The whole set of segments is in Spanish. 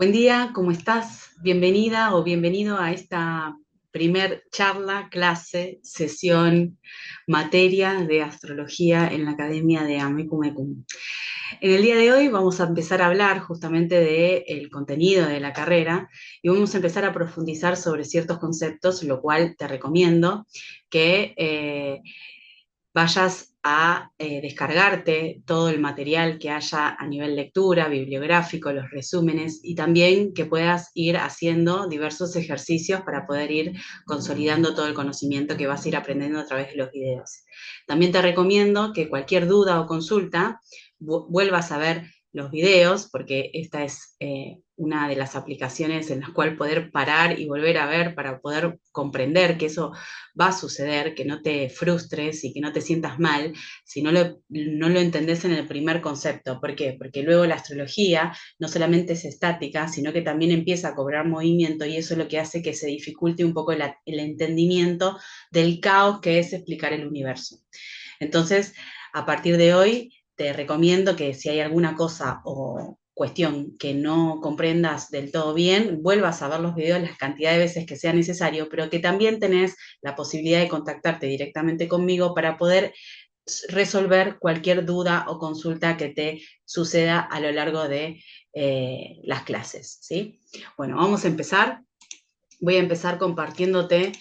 Buen día, ¿cómo estás? Bienvenida o bienvenido a esta primer charla, clase, sesión, materia de astrología en la Academia de Amekumekun. En el día de hoy vamos a empezar a hablar justamente del contenido de la carrera y vamos a empezar a profundizar sobre ciertos conceptos, lo cual te recomiendo que vayas a descargarte todo el material que haya a nivel lectura, bibliográfico, los resúmenes y también que puedas ir haciendo diversos ejercicios para poder ir consolidando todo el conocimiento que vas a ir aprendiendo a través de los videos. También te recomiendo que cualquier duda o consulta vuelvas a ver los videos, porque esta es una de las aplicaciones en las cuales poder parar y volver a ver para poder comprender que eso va a suceder, que no te frustres y que no te sientas mal si no lo entendés en el primer concepto. ¿Por qué? Porque luego la astrología no solamente es estática, sino que también empieza a cobrar movimiento y eso es lo que hace que se dificulte un poco el entendimiento del caos que es explicar el universo. Entonces, a partir de hoy, te recomiendo que si hay alguna cosa o cuestión que no comprendas del todo bien, vuelvas a ver los videos la cantidad de veces que sea necesario, pero que también tenés la posibilidad de contactarte directamente conmigo para poder resolver cualquier duda o consulta que te suceda a lo largo de las clases, ¿sí? Bueno, vamos a empezar. Voy a empezar compartiéndote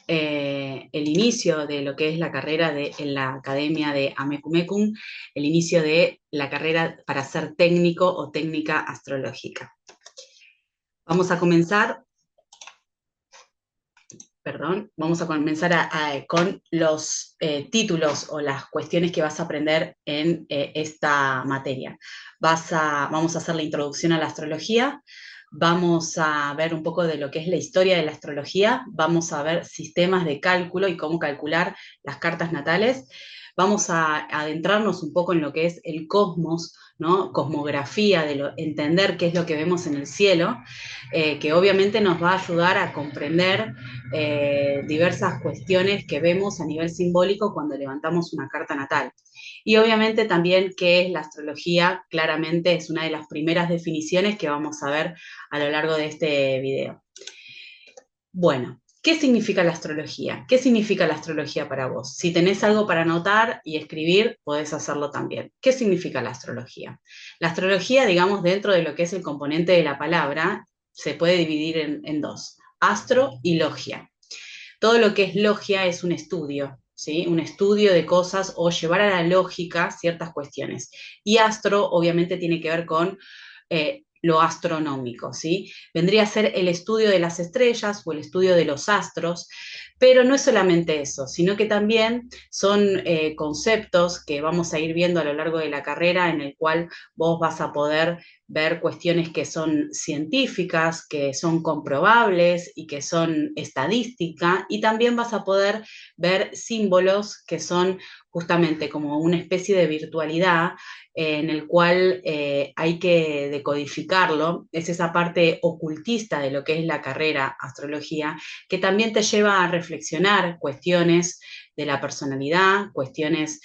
el inicio de lo que es la carrera en la Academia de Amekumekun, el inicio de la carrera para ser técnico o técnica astrológica. Vamos a comenzar, perdón, vamos a comenzar con los títulos o las cuestiones que vas a aprender en esta materia. Vamos a hacer la introducción a la astrología, vamos a ver un poco de lo que es la historia de la astrología, vamos a ver sistemas de cálculo y cómo calcular las cartas natales, vamos a adentrarnos un poco en lo que es el cosmos, ¿no? Cosmografía, entender qué es lo que vemos en el cielo, que obviamente nos va a ayudar a comprender diversas cuestiones que vemos a nivel simbólico cuando levantamos una carta natal. Y obviamente también qué es la astrología, claramente es una de las primeras definiciones que vamos a ver a lo largo de este video. Bueno, ¿qué significa la astrología? ¿Qué significa la astrología para vos? Si tenés algo para anotar y escribir, podés hacerlo también. ¿Qué significa la astrología? La astrología, digamos, dentro de lo que es el componente de la palabra, se puede dividir en dos, astro y logia. Todo lo que es logia es un estudio, ¿sí? Un estudio de cosas o llevar a la lógica ciertas cuestiones. Y astro obviamente tiene que ver con lo astronómico, ¿sí? Vendría a ser el estudio de las estrellas o el estudio de los astros, pero no es solamente eso, sino que también son conceptos que vamos a ir viendo a lo largo de la carrera en el cual vos vas a poder ver cuestiones que son científicas, que son comprobables y que son estadística, y también vas a poder ver símbolos que son justamente como una especie de virtualidad en el cual hay que decodificarlo, es esa parte ocultista de lo que es la carrera astrología, que también te lleva a reflexionar cuestiones de la personalidad, cuestiones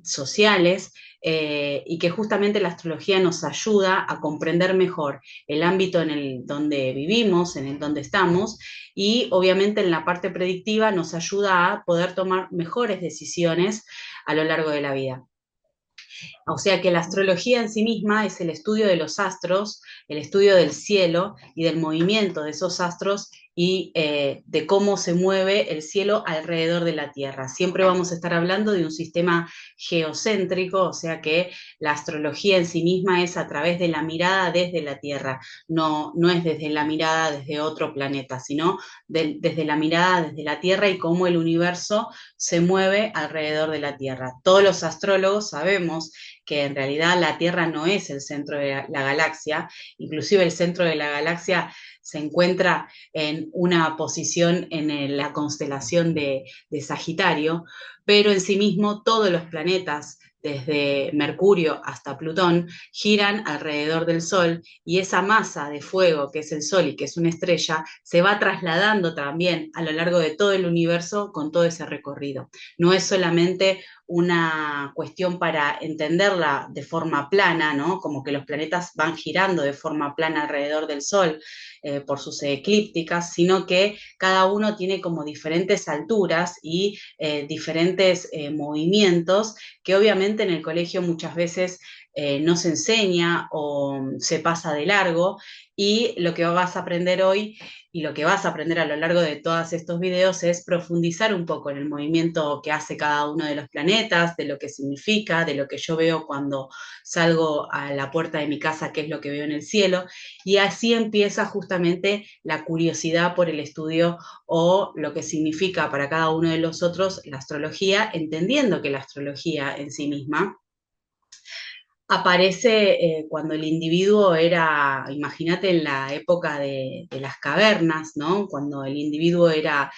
sociales, y que justamente la astrología nos ayuda a comprender mejor el ámbito en el donde vivimos, en el donde estamos, y obviamente en la parte predictiva nos ayuda a poder tomar mejores decisiones a lo largo de la vida. O sea que la astrología en sí misma es el estudio de los astros, el estudio del cielo y del movimiento de esos astros y de cómo se mueve el cielo alrededor de la Tierra. Siempre vamos a estar hablando de un sistema geocéntrico, o sea que la astrología en sí misma es a través de la mirada desde la Tierra, no es desde la mirada desde otro planeta, sino desde la mirada desde la Tierra y cómo el universo se mueve alrededor de la Tierra. Todos los astrólogos sabemos que en realidad la Tierra no es el centro de la galaxia, inclusive el centro de la galaxia se encuentra en una posición en la constelación de Sagitario, pero en sí mismo todos los planetas desde Mercurio hasta Plutón, giran alrededor del Sol y esa masa de fuego que es el Sol y que es una estrella se va trasladando también a lo largo de todo el universo con todo ese recorrido. No es solamente una cuestión para entenderla de forma plana, ¿no? Como que los planetas van girando de forma plana alrededor del Sol por sus eclípticas, sino que cada uno tiene como diferentes alturas y diferentes movimientos que obviamente en el colegio muchas veces no se enseña o se pasa de largo, y lo que vas a aprender hoy y lo que vas a aprender a lo largo de todos estos videos es profundizar un poco en el movimiento que hace cada uno de los planetas, de lo que significa, de lo que yo veo cuando salgo a la puerta de mi casa, qué es lo que veo en el cielo, y así empieza justamente la curiosidad por el estudio o lo que significa para cada uno de los otros la astrología, entendiendo que la astrología en sí misma aparece cuando el individuo era, imagínate en la época de las cavernas, ¿no? Cuando el individuo era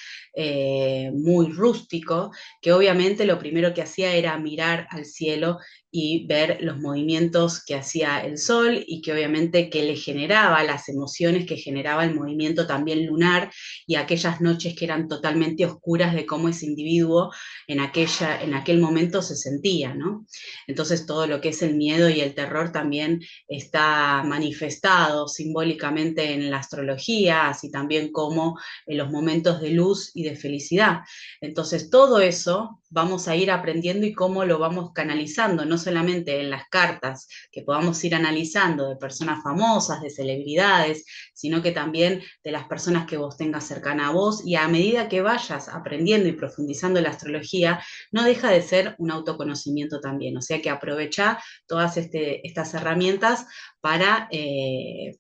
muy rústico, que obviamente lo primero que hacía era mirar al cielo y ver los movimientos que hacía el sol y que obviamente que le generaba las emociones que generaba el movimiento también lunar y aquellas noches que eran totalmente oscuras de cómo ese individuo en aquel momento se sentía, ¿no? Entonces todo lo que es el miedo y el terror también está manifestado simbólicamente en la astrología, así también como en los momentos de luz y de felicidad. Entonces todo eso vamos a ir aprendiendo y cómo lo vamos canalizando, no solamente en las cartas que podamos ir analizando de personas famosas, de celebridades, sino que también de las personas que vos tengas cercana a vos, y a medida que vayas aprendiendo y profundizando la astrología, no deja de ser un autoconocimiento también. O sea que aprovecha todas estas herramientas para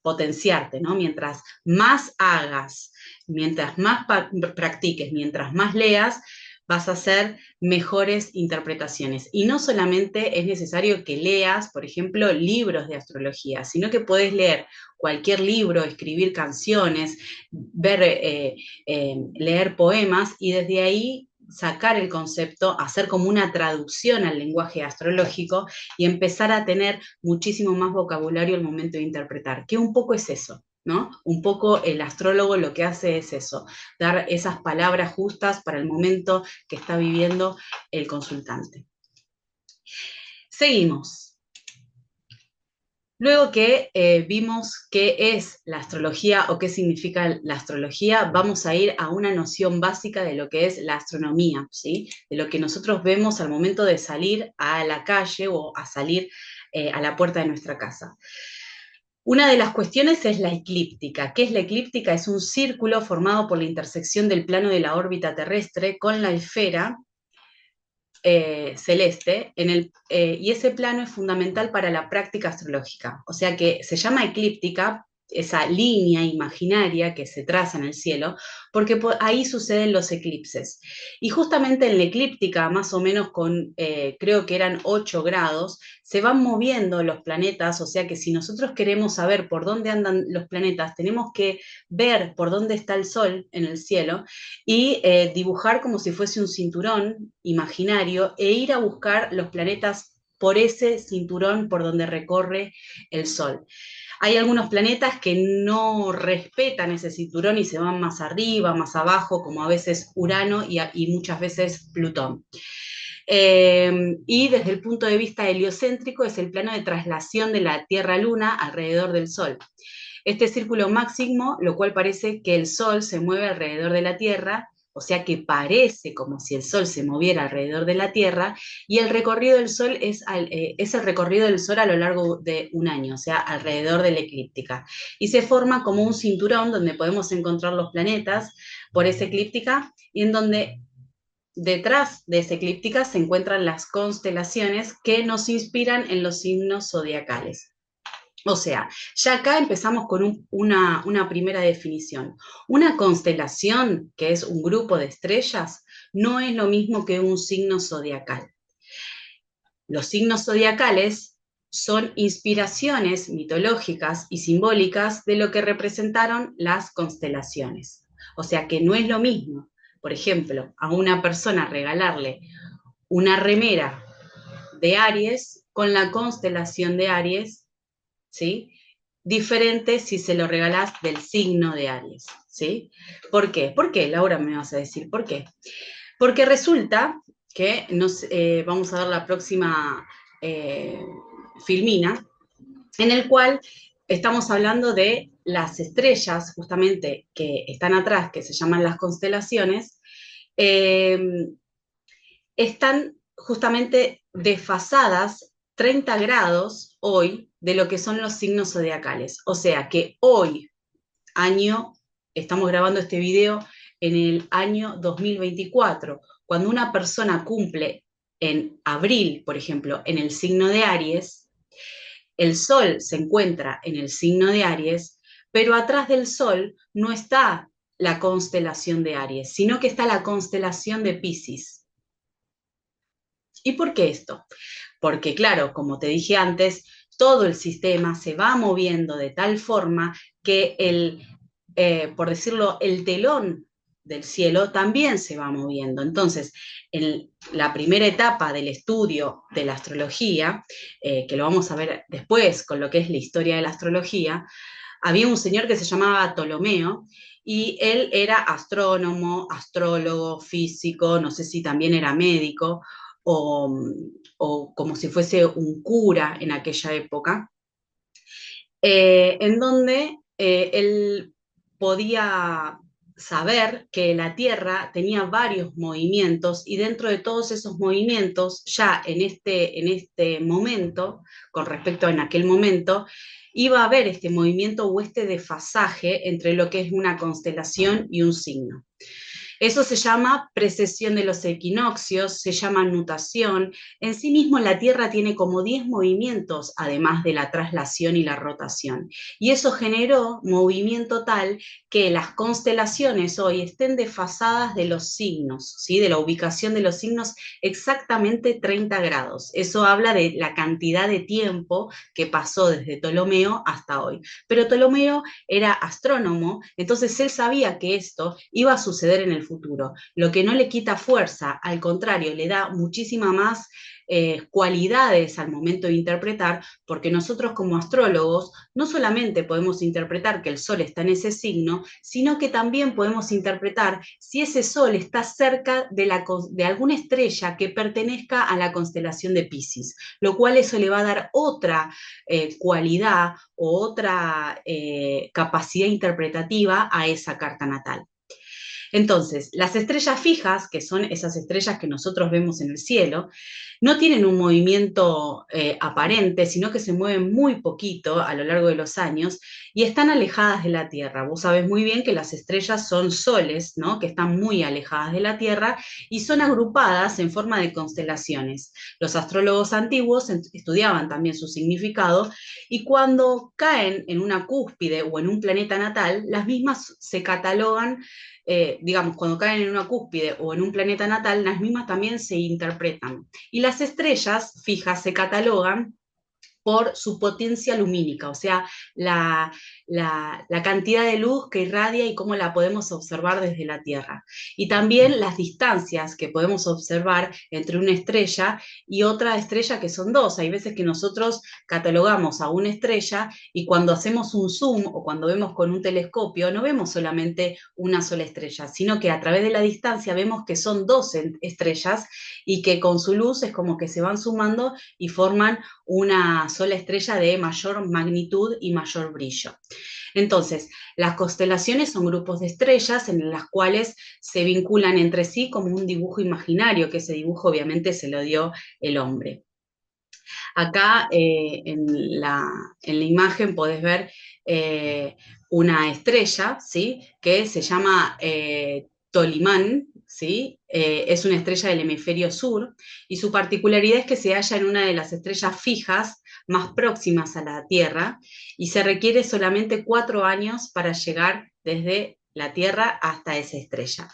potenciarte, ¿no? Mientras más hagas, mientras más practiques, mientras más leas, vas a hacer mejores interpretaciones. Y no solamente es necesario que leas, por ejemplo, libros de astrología, sino que puedes leer cualquier libro, escribir canciones, leer poemas y desde ahí sacar el concepto, hacer como una traducción al lenguaje astrológico y empezar a tener muchísimo más vocabulario al momento de interpretar, que un poco es eso, ¿no? Un poco el astrólogo lo que hace es eso, dar esas palabras justas para el momento que está viviendo el consultante. Seguimos. Luego que vimos qué es la astrología o qué significa la astrología, vamos a ir a una noción básica de lo que es la astronomía, ¿sí? De lo que nosotros vemos al momento de salir a la calle o a salir a la puerta de nuestra casa. Una de las cuestiones es la eclíptica. ¿Qué es la eclíptica? Es un círculo formado por la intersección del plano de la órbita terrestre con la esfera celeste, y ese plano es fundamental para la práctica astrológica. O sea que se llama eclíptica esa línea imaginaria que se traza en el cielo, porque ahí suceden los eclipses. Y justamente en la eclíptica, más o menos con, creo que eran 8 grados, se van moviendo los planetas, o sea que si nosotros queremos saber por dónde andan los planetas, tenemos que ver por dónde está el Sol en el cielo y dibujar como si fuese un cinturón imaginario e ir a buscar los planetas por ese cinturón por donde recorre el Sol. Hay algunos planetas que no respetan ese cinturón y se van más arriba, más abajo, como a veces Urano y muchas veces Plutón. Y desde el punto de vista heliocéntrico es el plano de traslación de la Tierra-Luna alrededor del Sol. Este círculo máximo, lo cual parece que el Sol se mueve alrededor de la Tierra, o sea que parece como si el Sol se moviera alrededor de la Tierra, y el recorrido del Sol es el recorrido del Sol a lo largo de un año, o sea, alrededor de la eclíptica. Y se forma como un cinturón donde podemos encontrar los planetas por esa eclíptica, y en donde detrás de esa eclíptica se encuentran las constelaciones que nos inspiran en los signos zodiacales. O sea, ya acá empezamos con una primera definición. Una constelación, que es un grupo de estrellas, no es lo mismo que un signo zodiacal. Los signos zodiacales son inspiraciones mitológicas y simbólicas de lo que representaron las constelaciones. O sea que no es lo mismo, por ejemplo, a una persona regalarle una remera de Aries con la constelación de Aries, ¿sí? Diferente si se lo regalás del signo de Aries, ¿sí? ¿Por qué? ¿Por qué, Laura, me vas a decir? ¿Por qué? Porque resulta que vamos a ver la próxima eh, filmina, en el cual estamos hablando de las estrellas, justamente, que están atrás, que se llaman las constelaciones, eh, están justamente desfasadas 30 grados hoy de lo que son los signos zodiacales. O sea que hoy, estamos grabando este video en el año 2024, cuando una persona cumple en abril, por ejemplo, en el signo de Aries, el Sol se encuentra en el signo de Aries, pero atrás del Sol no está la constelación de Aries, sino que está la constelación de Piscis. ¿Y por qué esto? Porque claro, como te dije antes, todo el sistema se va moviendo de tal forma que por decirlo, el telón del cielo también se va moviendo. Entonces, en la primera etapa del estudio de la astrología, que lo vamos a ver después con lo que es la historia de la astrología, había un señor que se llamaba Ptolomeo y él era astrónomo, astrólogo, físico, no sé si también era médico o, o como si fuese un cura en aquella época, en donde él podía saber que la Tierra tenía varios movimientos y dentro de todos esos movimientos, ya en este momento, con respecto a en aquel momento, iba a haber este movimiento o este desfasaje entre lo que es una constelación y un signo. Eso se llama precesión de los equinoccios, se llama nutación. En sí mismo la Tierra tiene como 10 movimientos, además de la traslación y la rotación. Y eso generó movimiento tal que las constelaciones hoy estén desfasadas de los signos, ¿sí? De la ubicación de los signos exactamente 30 grados. Eso habla de la cantidad de tiempo que pasó desde Ptolomeo hasta hoy. Pero Ptolomeo era astrónomo, entonces él sabía que esto iba a suceder en el futuro, lo que no le quita fuerza, al contrario, le da muchísima más cualidades al momento de interpretar, porque nosotros como astrólogos no solamente podemos interpretar que el Sol está en ese signo, sino que también podemos interpretar si ese Sol está cerca de alguna estrella que pertenezca a la constelación de Piscis, lo cual eso le va a dar otra cualidad o otra capacidad interpretativa a esa carta natal. Entonces, las estrellas fijas, que son esas estrellas que nosotros vemos en el cielo, no tienen un movimiento aparente, sino que se mueven muy poquito a lo largo de los años y están alejadas de la Tierra. Vos sabés muy bien que las estrellas son soles, ¿no? Que están muy alejadas de la Tierra y son agrupadas en forma de constelaciones. Los astrólogos antiguos estudiaban también su significado y cuando caen en una cúspide o en un planeta natal, las mismas se catalogan digamos, cuando caen en una cúspide o en un planeta natal, las mismas también se interpretan. Y las estrellas fijas se catalogan por su potencia lumínica, o sea, la cantidad de luz que irradia y cómo la podemos observar desde la Tierra. Y también las distancias que podemos observar entre una estrella y otra estrella, que son dos. Hay veces que nosotros catalogamos a una estrella y cuando hacemos un zoom o cuando vemos con un telescopio, no vemos solamente una sola estrella, sino que a través de la distancia vemos que son dos estrellas y que con su luz es como que se van sumando y forman una sola estrella de mayor magnitud y mayor brillo. Entonces, las constelaciones son grupos de estrellas en las cuales se vinculan entre sí como un dibujo imaginario, que ese dibujo obviamente se lo dio el hombre. Acá en la imagen podés ver una estrella, ¿sí? Que se llama Tolimán, ¿sí? Es una estrella del hemisferio sur y su particularidad es que se halla en una de las estrellas fijas más próximas a la Tierra y se requiere solamente 4 años para llegar desde la Tierra hasta esa estrella.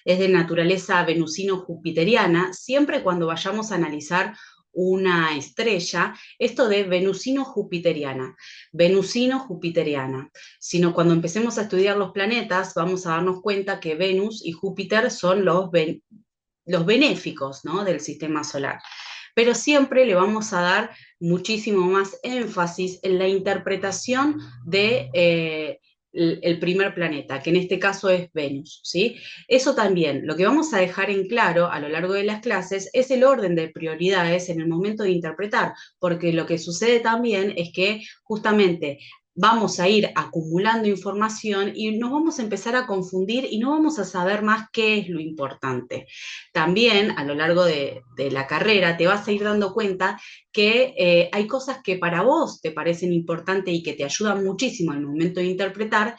Es de naturaleza venusino-jupiteriana, siempre cuando vayamos a analizar una estrella, esto de venusino-jupiteriana, venusino-jupiteriana, sino cuando empecemos a estudiar los planetas vamos a darnos cuenta que Venus y Júpiter son los benéficos, ¿no? Del sistema solar. pero siempre le vamos a dar muchísimo más énfasis en la interpretación de el primer planeta, que en este caso es Venus, ¿sí? Eso también, lo que vamos a dejar en claro a lo largo de las clases es el orden de prioridades en el momento de interpretar, porque lo que sucede también es que justamente vamos a ir acumulando información y nos vamos a empezar a confundir y no vamos a saber más qué es lo importante. También a lo largo de la carrera te vas a ir dando cuenta que hay cosas que para vos te parecen importantes y que te ayudan muchísimo en el momento de interpretar,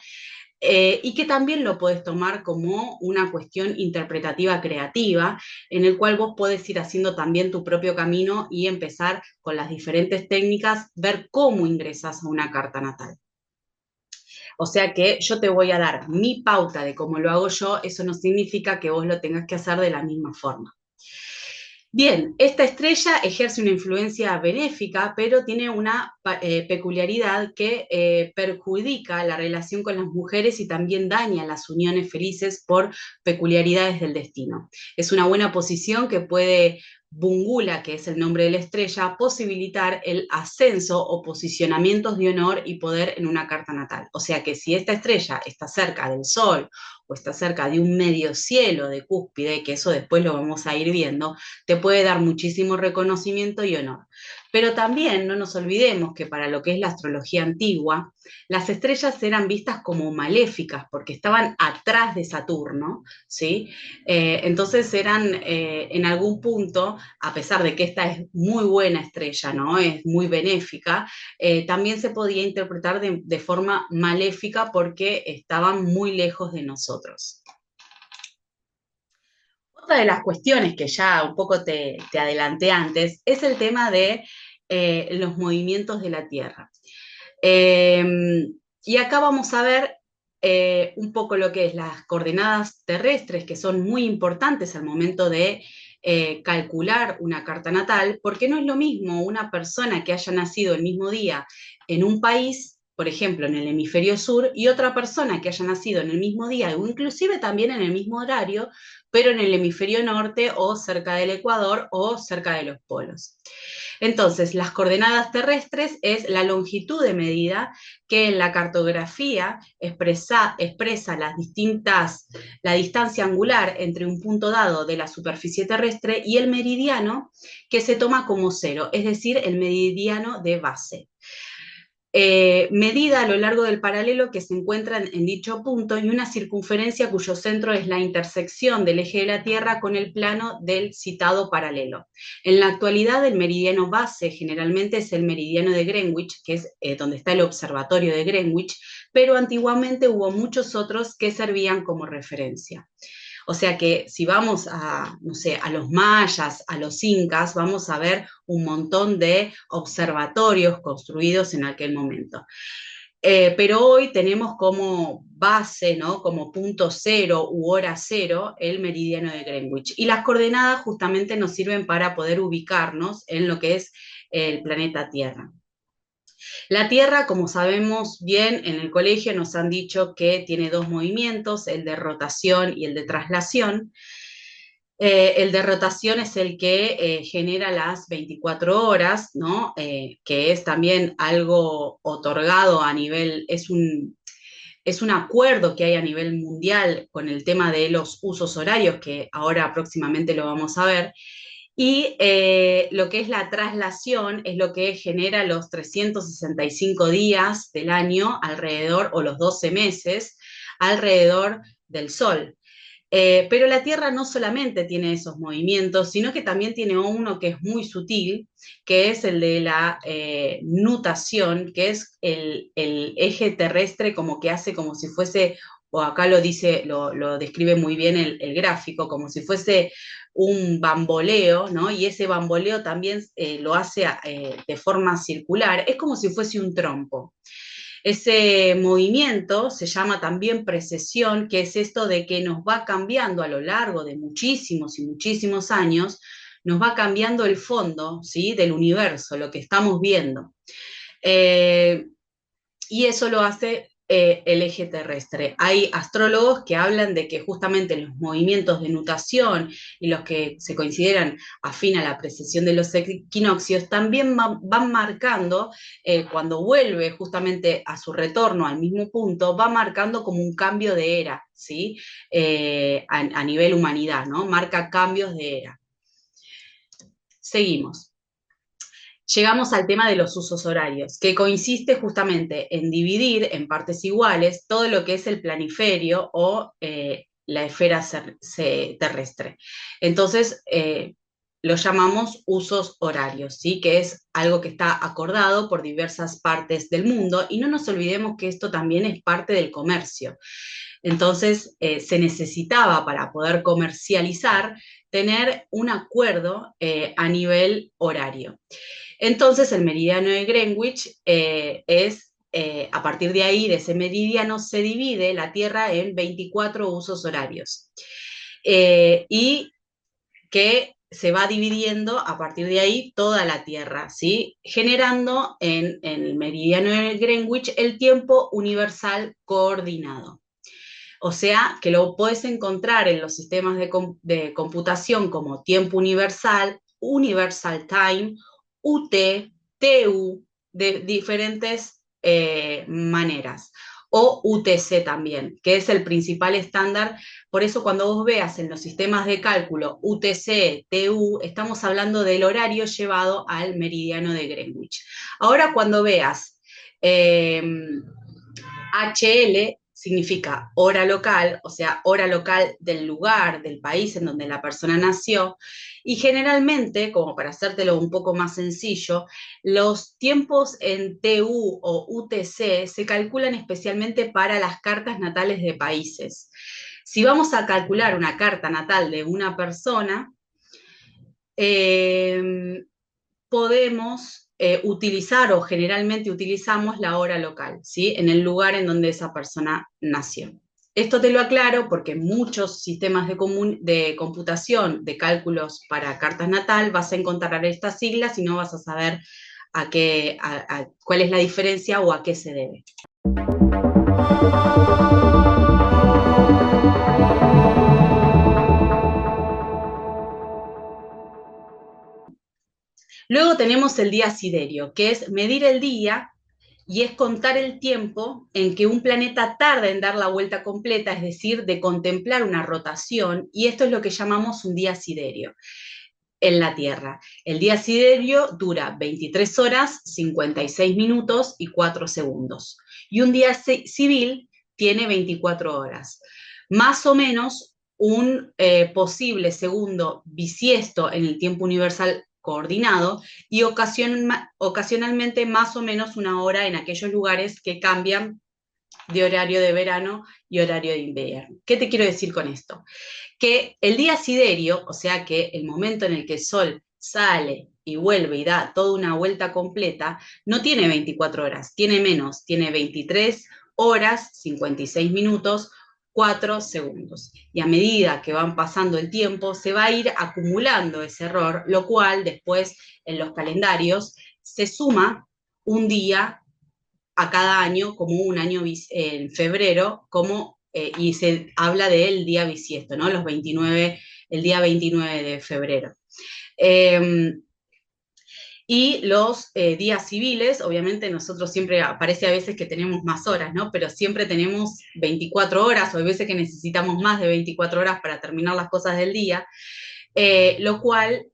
y que también lo puedes tomar como una cuestión interpretativa creativa, en el cual vos podés ir haciendo también tu propio camino y empezar con las diferentes técnicas, ver cómo ingresas a una carta natal. O sea que yo te voy a dar mi pauta de cómo lo hago yo, eso no significa que vos lo tengas que hacer de la misma forma. Bien, esta estrella ejerce una influencia benéfica, pero tiene una peculiaridad que perjudica la relación con las mujeres y también daña las uniones felices por peculiaridades del destino. Es una buena posición que puede Bungula, que es el nombre de la estrella, posibilitar el ascenso o posicionamientos de honor y poder en una carta natal. O sea que si esta estrella está cerca del Sol o está cerca de un medio cielo de cúspide, que eso después lo vamos a ir viendo, te puede dar muchísimo reconocimiento y honor. Pero también no nos olvidemos que para lo que es la astrología antigua, las estrellas eran vistas como maléficas porque estaban atrás de Saturno, ¿sí? Entonces eran en algún punto, a pesar de que esta es muy buena estrella, ¿no? Es muy benéfica, también se podía interpretar de forma maléfica porque estaban muy lejos de nosotros. Otra de las cuestiones que ya un poco te adelanté antes es el tema de los movimientos de la Tierra. Eh, y acá vamos a ver un poco lo que es las coordenadas terrestres, que son muy importantes al momento de calcular una carta natal, porque no es lo mismo una persona que haya nacido el mismo día en un país, por ejemplo, en el hemisferio sur, y otra persona que haya nacido en el mismo día, o inclusive también en el mismo horario, pero en el hemisferio norte o cerca del Ecuador o cerca de los polos. Entonces, las coordenadas terrestres es la longitud de medida que en la cartografía expresa la distancia angular entre un punto dado de la superficie terrestre y el meridiano que se toma como cero, es decir, el meridiano de base. Medida a lo largo del paralelo que se encuentra en dicho punto y una circunferencia cuyo centro es la intersección del eje de la Tierra con el plano del citado paralelo. En la actualidad, el meridiano base generalmente es el meridiano de Greenwich, que es donde está el observatorio de Greenwich, pero antiguamente hubo muchos otros que servían como referencia. O sea que si vamos a, no sé, a los mayas, a los incas, vamos a ver un montón de observatorios construidos en aquel momento. Pero hoy tenemos como base, ¿no? Como punto cero u hora cero, el meridiano de Greenwich. Y las coordenadas justamente nos sirven para poder ubicarnos en lo que es el planeta Tierra. La Tierra, como sabemos bien, en el colegio nos han dicho que tiene dos movimientos, el de rotación y el de traslación. El de rotación es el que genera las 24 horas, ¿no? Que es también algo otorgado a nivel, es un acuerdo que hay a nivel mundial con el tema de los usos horarios, que ahora próximamente lo vamos a ver. Y lo que es la traslación es lo que genera los 365 días del año alrededor, o los 12 meses, alrededor del Sol. Pero la Tierra no solamente tiene esos movimientos, sino que también tiene uno que es muy sutil, que es el de la nutación, que es el eje terrestre como que hace como si fuese, o acá lo dice, lo describe muy bien el gráfico, como si fuese un bamboleo, ¿no? Y ese bamboleo también lo hace de forma circular, es como si fuese un trompo. Ese movimiento se llama también precesión, que es esto de que nos va cambiando a lo largo de muchísimos y muchísimos años, nos va cambiando el fondo, ¿sí? Del universo, lo que estamos viendo. Y eso lo hace el eje terrestre. Hay astrólogos que hablan de que justamente los movimientos de nutación y los que se consideran afín a la precesión de los equinoccios también van marcando, cuando vuelve justamente a su retorno al mismo punto, va marcando como un cambio de era, ¿sí? A nivel humanidad, ¿no? Marca cambios de era. Seguimos. Llegamos al tema de los usos horarios, que consiste justamente en dividir en partes iguales todo lo que es el planiferio o la esfera terrestre. Entonces, lo llamamos usos horarios, ¿sí? Que es algo que está acordado por diversas partes del mundo, y no nos olvidemos que esto también es parte del comercio. Entonces, se necesitaba para poder comercializar tener un acuerdo a nivel horario. Entonces, el meridiano de Greenwich a partir de ahí, de ese meridiano, se divide la Tierra en 24 usos horarios. Y que se va dividiendo a partir de ahí toda la Tierra, ¿sí? Generando en el meridiano de Greenwich el tiempo universal coordinado. O sea, que lo puedes encontrar en los sistemas de computación como tiempo universal, universal time, UT, TU, de diferentes maneras. O UTC también, que es el principal estándar. Por eso cuando vos veas en los sistemas de cálculo UTC, TU, estamos hablando del horario llevado al meridiano de Greenwich. Ahora cuando veas HL, significa hora local, o sea, hora local del lugar, del país en donde la persona nació, y generalmente, como para hacértelo un poco más sencillo, los tiempos en TU o UTC se calculan especialmente para las cartas natales de países. Si vamos a calcular una carta natal de una persona, podemos utilizar, o generalmente utilizamos, la hora local, ¿sí? En el lugar en donde esa persona nació. Esto te lo aclaro porque en muchos sistemas de computación, de cálculos para cartas natal, vas a encontrar estas siglas y no vas a saber cuál es la diferencia o a qué se debe. Luego tenemos el día siderio, que es medir el día y es contar el tiempo en que un planeta tarda en dar la vuelta completa, es decir, de contemplar una rotación, y esto es lo que llamamos un día siderio en la Tierra. El día siderio dura 23 horas, 56 minutos y 4 segundos. Y un día civil tiene 24 horas. Más o menos un posible segundo bisiesto en el tiempo universal coordinado, y ocasionalmente más o menos una hora en aquellos lugares que cambian de horario de verano y horario de invierno. ¿Qué te quiero decir con esto? Que el día siderio, o sea que el momento en el que el sol sale y vuelve y da toda una vuelta completa, no tiene 24 horas, tiene menos, tiene 23 horas, 56 minutos, 4 segundos. Y a medida que van pasando el tiempo, se va a ir acumulando ese error, lo cual después en los calendarios se suma un día a cada año, como un año en febrero, y se habla del día bisiesto, ¿no? El día 29 de febrero. Y los días civiles, obviamente nosotros siempre, parece a veces que tenemos más horas, ¿no? Pero siempre tenemos 24 horas, o hay veces que necesitamos más de 24 horas para terminar las cosas del día, lo cual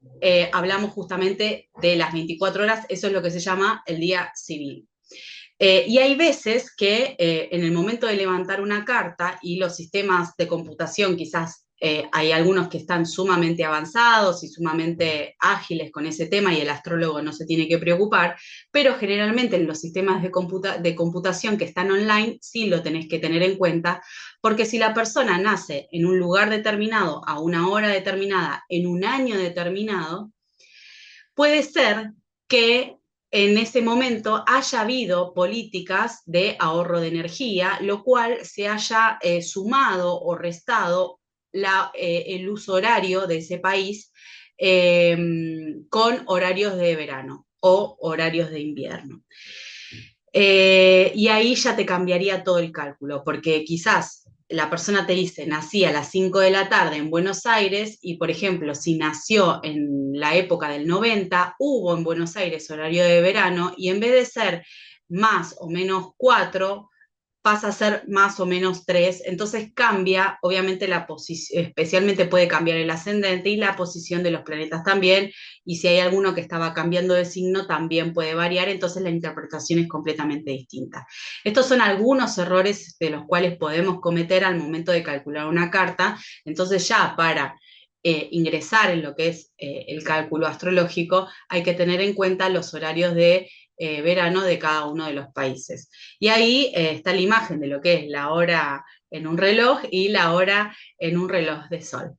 hablamos justamente de las 24 horas, eso es lo que se llama el día civil. Y hay veces que en el momento de levantar una carta, y los sistemas de computación quizás hay algunos que están sumamente avanzados y sumamente ágiles con ese tema y el astrólogo no se tiene que preocupar, pero generalmente en los sistemas de computación que están online sí lo tenés que tener en cuenta, porque si la persona nace en un lugar determinado, a una hora determinada, en un año determinado, puede ser que en ese momento haya habido políticas de ahorro de energía, lo cual se haya sumado o restado el uso horario de ese país con horarios de verano o horarios de invierno. Y ahí ya te cambiaría todo el cálculo, porque quizás la persona te dice, nací a las 5 de la tarde en Buenos Aires, y por ejemplo, si nació en la época del 90, hubo en Buenos Aires horario de verano, y en vez de ser más o menos 4, pasa a ser más o menos 3, entonces cambia, obviamente la posición, especialmente puede cambiar el ascendente y la posición de los planetas también, y si hay alguno que estaba cambiando de signo también puede variar, entonces la interpretación es completamente distinta. Estos son algunos errores de los cuales podemos cometer al momento de calcular una carta, entonces ya para ingresar en lo que es el cálculo astrológico hay que tener en cuenta los horarios de verano de cada uno de los países. Y ahí está la imagen de lo que es la hora en un reloj y la hora en un reloj de sol.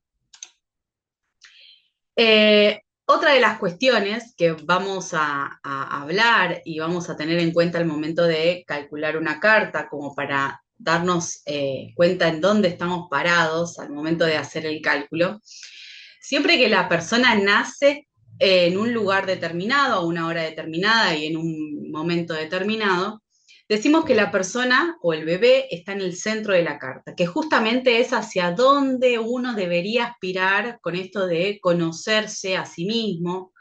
Otra de las cuestiones que vamos a hablar y vamos a tener en cuenta al momento de calcular una carta, como para darnos cuenta en dónde estamos parados al momento de hacer el cálculo, siempre que la persona nace en un lugar determinado, a una hora determinada y en un momento determinado, decimos que la persona o el bebé está en el centro de la carta, que justamente es hacia donde uno debería aspirar con esto de conocerse a sí mismo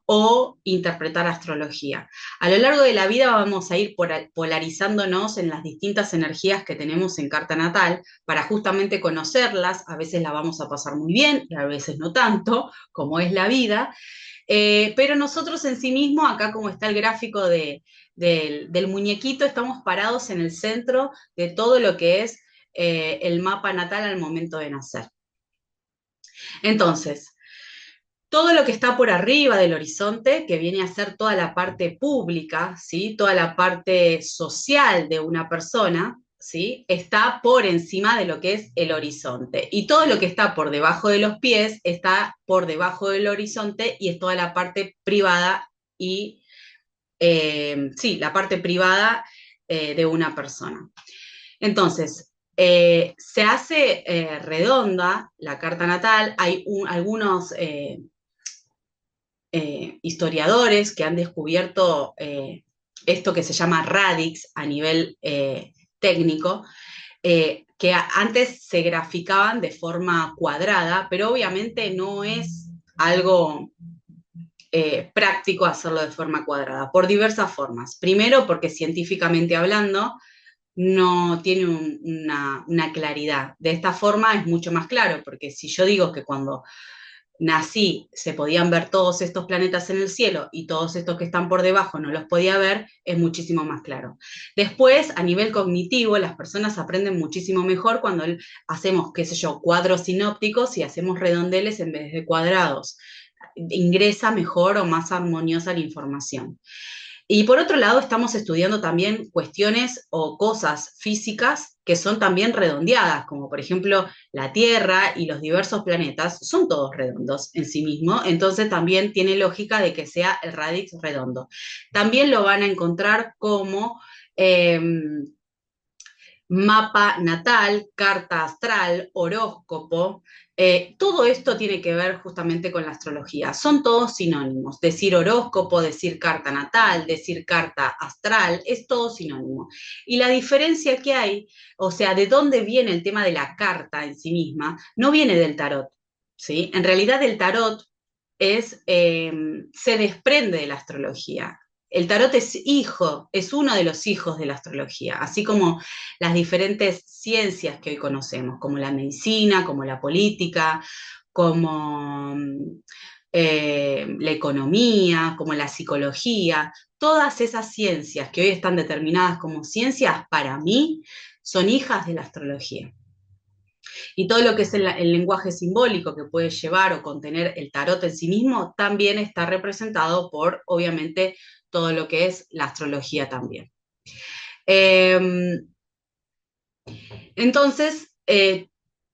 o interpretar astrología. A lo largo de la vida vamos a ir polarizándonos en las distintas energías que tenemos en carta natal para justamente conocerlas. A veces la vamos a pasar muy bien y a veces no tanto, como es la vida. Pero nosotros en sí mismo, acá como está el gráfico del muñequito, estamos parados en el centro de todo lo que es el mapa natal al momento de nacer. Entonces, todo lo que está por arriba del horizonte, que viene a ser toda la parte pública, ¿sí? Toda la parte social de una persona, ¿sí? Está por encima de lo que es el horizonte. Y todo lo que está por debajo de los pies está por debajo del horizonte y es toda la parte privada y, sí, la parte privada de una persona. Entonces, se hace redonda la carta natal, hay algunos historiadores que han descubierto esto que se llama radix a nivel técnico, que antes se graficaban de forma cuadrada, pero obviamente no es algo práctico hacerlo de forma cuadrada, por diversas formas. Primero, porque científicamente hablando, no tiene una claridad. De esta forma es mucho más claro, porque si yo digo que cuando nací se podían ver todos estos planetas en el cielo y todos estos que están por debajo no los podía ver, es muchísimo más claro. Después, a nivel cognitivo, las personas aprenden muchísimo mejor cuando hacemos, qué sé yo, cuadros sinópticos y hacemos redondeles en vez de cuadrados. Ingresa mejor o más armoniosa la información. Y por otro lado, estamos estudiando también cuestiones o cosas físicas que son también redondeadas, como por ejemplo la Tierra y los diversos planetas, son todos redondos en sí mismos, entonces también tiene lógica de que sea el radix redondo. También lo van a encontrar como mapa natal, carta astral, horóscopo. Todo esto tiene que ver justamente con la astrología. Son todos sinónimos. Decir horóscopo, decir carta natal, decir carta astral, es todo sinónimo. Y la diferencia que hay, o sea, de dónde viene el tema de la carta en sí misma, no viene del tarot. ¿Sí? En realidad el tarot se desprende de la astrología. El tarot es hijo, es uno de los hijos de la astrología, así como las diferentes ciencias que hoy conocemos, como la medicina, como la política, como la economía, como la psicología, todas esas ciencias que hoy están determinadas como ciencias, para mí, son hijas de la astrología. Y todo lo que es el lenguaje simbólico que puede llevar o contener el tarot en sí mismo también está representado por, obviamente, todo lo que es la astrología también. Entonces,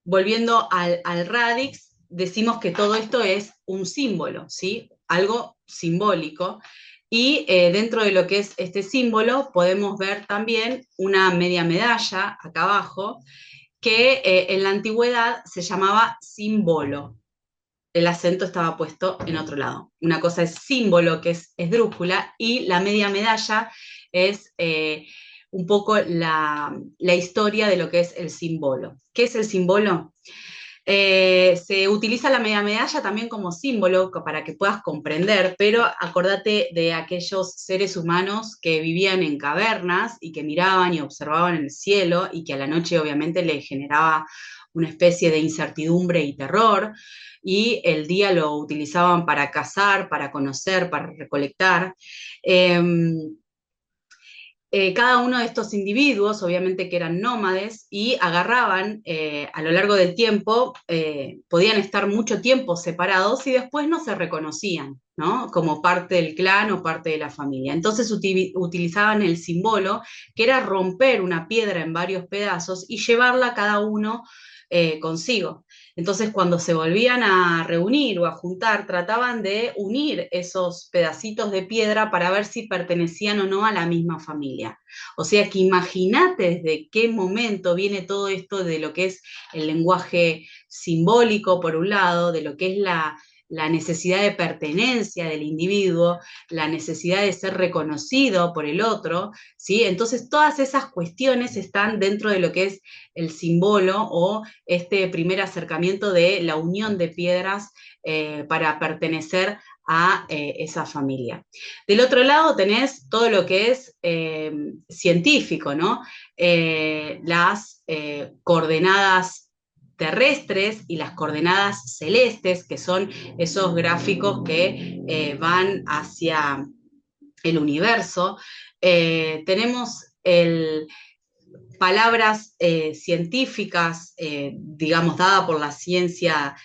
volviendo al radix, decimos que todo esto es un símbolo, ¿sí? Algo simbólico. Y dentro de lo que es este símbolo podemos ver también una media medalla acá abajo, que en la antigüedad se llamaba símbolo. El acento estaba puesto en otro lado. Una cosa es símbolo, que es esdrújula, y la media medalla es un poco la historia de lo que es el símbolo. ¿Qué es el símbolo? Se utiliza la media medalla también como símbolo para que puedas comprender, pero acordate de aquellos seres humanos que vivían en cavernas y que miraban y observaban el cielo y que a la noche obviamente les generaba una especie de incertidumbre y terror, y el día lo utilizaban para cazar, para conocer, para recolectar. Eh, cada uno de estos individuos, obviamente que eran nómades, y agarraban a lo largo del tiempo, podían estar mucho tiempo separados y después no se reconocían, ¿no? Como parte del clan o parte de la familia. Entonces utilizaban el símbolo, que era romper una piedra en varios pedazos y llevarla cada uno consigo. Entonces, cuando se volvían a reunir o a juntar, trataban de unir esos pedacitos de piedra para ver si pertenecían o no a la misma familia. O sea que imagínate desde qué momento viene todo esto de lo que es el lenguaje simbólico, por un lado, de lo que es la necesidad de pertenencia del individuo, la necesidad de ser reconocido por el otro, ¿sí? Entonces todas esas cuestiones están dentro de lo que es el símbolo o este primer acercamiento de la unión de piedras para pertenecer a esa familia. Del otro lado tenés todo lo que es científico, ¿no? Las coordenadas terrestres y las coordenadas celestes, que son esos gráficos que van hacia el universo. Tenemos palabras científicas, digamos, dadas por la ciencia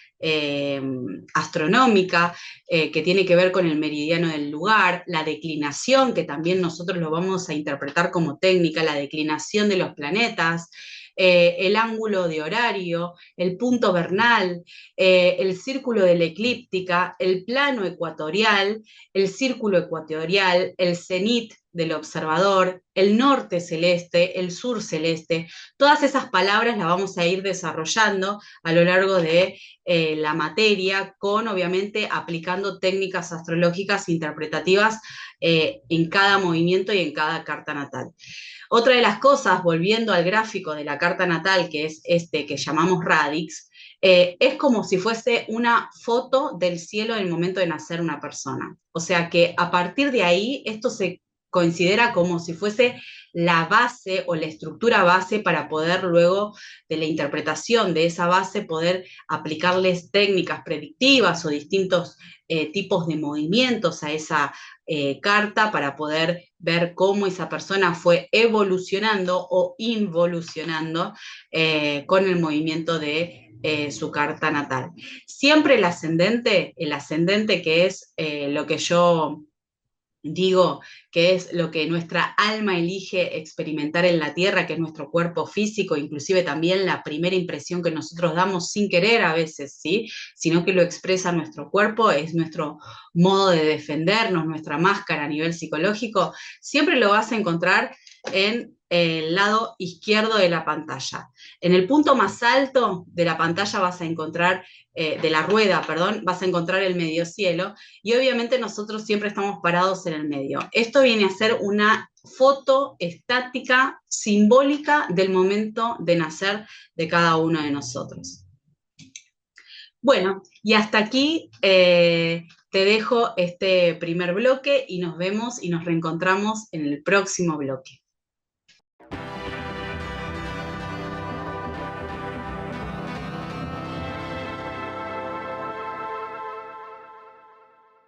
astronómica, que tiene que ver con el meridiano del lugar, la declinación, que también nosotros lo vamos a interpretar como técnica, la declinación de los planetas, el ángulo de horario, el punto vernal, el círculo de la eclíptica, el plano ecuatorial, el círculo ecuatorial, el cenit del observador, el norte celeste, el sur celeste. Todas esas palabras las vamos a ir desarrollando a lo largo de la materia, con obviamente aplicando técnicas astrológicas interpretativas en cada movimiento y en cada carta natal. Otra de las cosas, volviendo al gráfico de la carta natal, que es este que llamamos radix, es como si fuese una foto del cielo en el momento de nacer una persona. O sea que a partir de ahí esto se considera como si fuese la base o la estructura base para poder luego de la interpretación de esa base poder aplicarles técnicas predictivas o distintos tipos de movimientos a esa carta para poder ver cómo esa persona fue evolucionando o involucionando con el movimiento de su carta natal. Siempre el ascendente que es lo que yo digo que es lo que nuestra alma elige experimentar en la tierra, que es nuestro cuerpo físico, inclusive también la primera impresión que nosotros damos sin querer a veces, ¿sí? Sino que lo expresa nuestro cuerpo, es nuestro modo de defendernos, nuestra máscara a nivel psicológico, siempre lo vas a encontrar en el lado izquierdo de la pantalla. En el punto más alto de la pantalla vas a encontrar, de la rueda, perdón, vas a encontrar el medio cielo, y obviamente nosotros siempre estamos parados en el medio. Esto viene a ser una foto estática, simbólica del momento de nacer de cada uno de nosotros. Bueno, y hasta aquí te dejo este primer bloque y nos vemos y nos reencontramos en el próximo bloque.